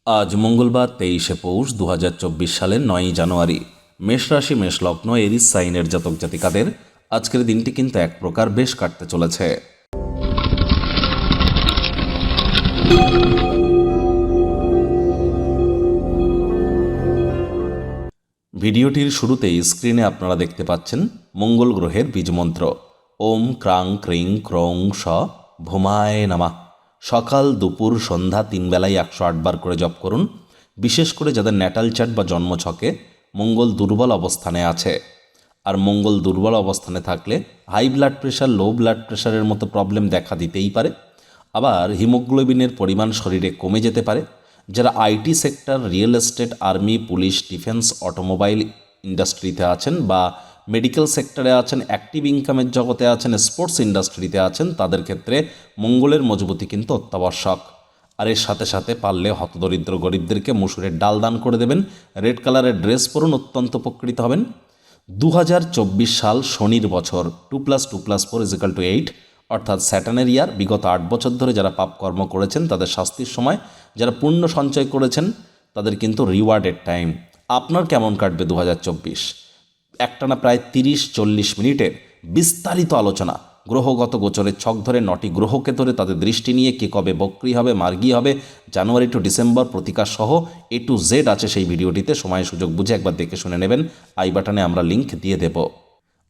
আজ মঙ্গলবার 23শে পৌষ 2024 সালের 9ই জানুয়ারি। মেষ রাশি মেষ লগ্ন এরিস সাইনের জাতক জাতিকাদের আজকের দিনটি কিন্তু এক প্রকার বেশ কাটতে চলেছে। ভিডিওটির শুরুতেই স্ক্রিনে আপনারা দেখতে পাচ্ছেন মঙ্গল গ্রহের বীজমন্ত্র ওম ক্রাং ক্রিং ক্রং স ভূমায় নামা। সকাল দুপুর সন্ধ্যা 3 বেলায় 108 বার করে জপ করুন। বিশেষ করে যাদের ন্যাটাল চার্ট বা জন্মছকে মঙ্গল দুর্বল অবস্থানে আছে, আর মঙ্গল দুর্বল অবস্থানে থাকলে high blood pressure, low blood প্রেশারের মতো প্রবলেম দেখা দিতেই পারে। আবার হিমোগ্লোবিনের পরিমাণ শরীরে কমে যেতে পারে। যারা IT sector, real estate, army, police, defence, automobile ইন্ডাস্ট্রিতে আছেন বা মেডিকেল সেক্টরে আছেন, অ্যাক্টিভ ইনকামের জগতে আছেন, স্পোর্টস ইন্ডাস্ট্রিতে আছেন, তাদের ক্ষেত্রে মঙ্গলের মজবুতি কিন্তু অত্যাবশ্যক। আর এর সাথে সাথে পারলে হতদরিদ্র গরিবদেরকে মসুরের ডাল দান করে দেবেন। রেড কালারের ড্রেস পরুন, অত্যন্ত উপকৃত হবেন। 2024 সাল শনির বছর, 2+2+4 = 8, অর্থাৎ স্যাটার্নের ইয়ার। বিগত 8 বছর ধরে যারা পাপকর্ম করেছেন তাদের শাস্তির সময়, যারা পুণ্য সঞ্চয় করেছেন তাদের কিন্তু রিওয়ার্ডের টাইম। আপনার কেমন কাটবে 2024? একটানা প্রায় 30-40 মিনিটের বিস্তারিত আলোচনা, গ্রহগত গোচরের ছক ধরে 9টি গ্রহকে ধরে তাদের দৃষ্টি নিয়ে কে কবে বক্রী হবে, মার্গী হবে, জানুয়ারি টু ডিসেম্বর প্রতিকার সহ A to Z আছে সেই ভিডিওটিতে। সময় সুযোগ বুঝে একবার দেখে শুনে নেবেন। আই বাটনে আমরা লিঙ্ক দিয়ে দেব।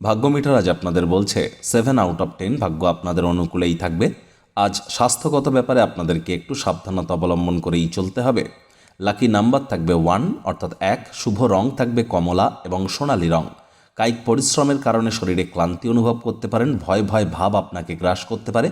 ভাগ্য মিটার আজ আপনাদের বলছে 7 আউট অফ 10 ভাগ্য আপনাদের অনুকূলেই থাকবে। আজ স্বাস্থ্যগত ব্যাপারে আপনাদেরকে একটু সাবধানতা অবলম্বন করেই চলতে হবে। লাকি নাম্বার থাকবে 1 অর্থাৎ 1। শুভ রং থাকবে কমলা এবং সোনালী রং। কায়িক পরিশ্রমের কারণে শরীরে ক্লান্তি অনুভব করতে পারেন। ভয় ভয় ভাব আপনাকে গ্রাস করতে পারে।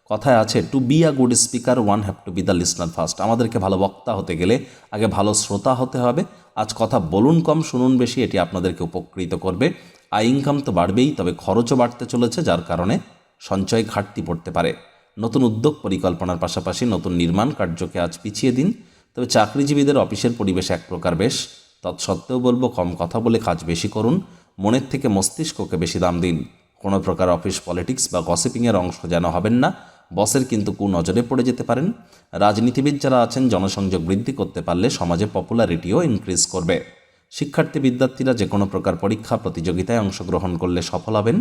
কথায় আছে, to be a good speaker one have to be the listener first. আমাদেরকে ভালো বক্তা হতে গেলে আগে ভালো শ্রোতা হতে হবে। আজ কথা বলুন কম, শুনুন বেশি, এটি আপনাদেরকে উপকৃত করবে। আয় ইনকাম তো বাড়বেই, তবে খরচও বাড়তে চলেছে, যার কারণে সঞ্চয় ঘাটতি পড়তে পারে। নতুন উদ্যোগ পরিকল্পনার পাশাপাশি নতুন নির্মাণ কার্যকে আজ পিছিয়ে দিন। তবে চাকরিজীবীদের অফিসের পরিবেশ এক প্রকার বেশ। তৎসত্ত্বেও বলবো, কম কথা বলে কাজ বেশি করুন। মনের থেকে মস্তিষ্ককে বেশি দাম দিন। কোনো প্রকার অফিস পলিটিক্স বা গসিপিংয়ের অংশ যেন হবেন না। বসের কিন্তু কুনজরে পড়ে যেতে পারেন। রাজনীতিবিদ যারা আছেন জনসংযোগ বৃদ্ধি করতে পারলে সমাজে পপুলারিটিও ইনক্রিজ করবে। শিক্ষার্থী বিদ্যার্থীরা যে কোনো প্রকার পরীক্ষা প্রতিযোগিতায় অংশগ্রহণ করলে সফল হবেন।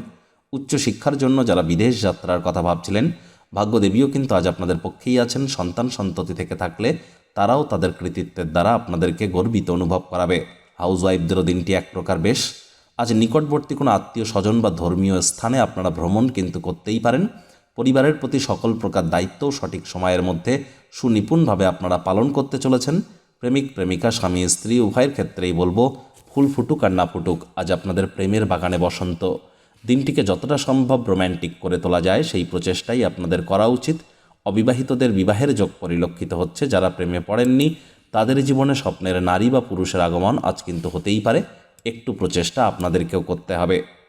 উচ্চশিক্ষার জন্য যারা বিদেশ যাত্রার কথা ভাবছিলেন, ভাগ্যদেবীও কিন্তু আজ আপনাদের পক্ষেই আছেন। সন্তান সন্ততি থেকে থাকলে তারাও তাদের কৃতিত্বের দ্বারা আপনাদেরকে গর্বিত অনুভব করাবে। হাউসওয়াইফদেরও দিনটি এক প্রকার বেশ। আজ নিকটবর্তী কোনো আত্মীয় স্বজন বা ধর্মীয় স্থানে আপনারা ভ্রমণ কিন্তু করতেই পারেন। পরিবারের প্রতি সকল প্রকার দায়িত্বও সঠিক সময়ের মধ্যে সুনিপুণভাবে আপনারা পালন করতে চলেছেন। প্রেমিক প্রেমিকা, স্বামী স্ত্রী উভয়ের ক্ষেত্রেই বলবো, ফুল ফুটুক আর না ফুটুক, আজ আপনাদের প্রেমের বাগানে বসন্ত। দিনটিকে যতটা সম্ভব রোম্যান্টিক করে তোলা যায় সেই প্রচেষ্টাই আপনাদের করা উচিত। অবিবাহিতদের বিবাহের যোগ পরিলক্ষিত হচ্ছে। যারা প্রেমে পড়েননি তাদের জীবনে স্বপ্নের নারী বা পুরুষের আগমন আজ কিন্তু হতেই পারে। একটু প্রচেষ্টা আপনাদেরকেও করতে হবে।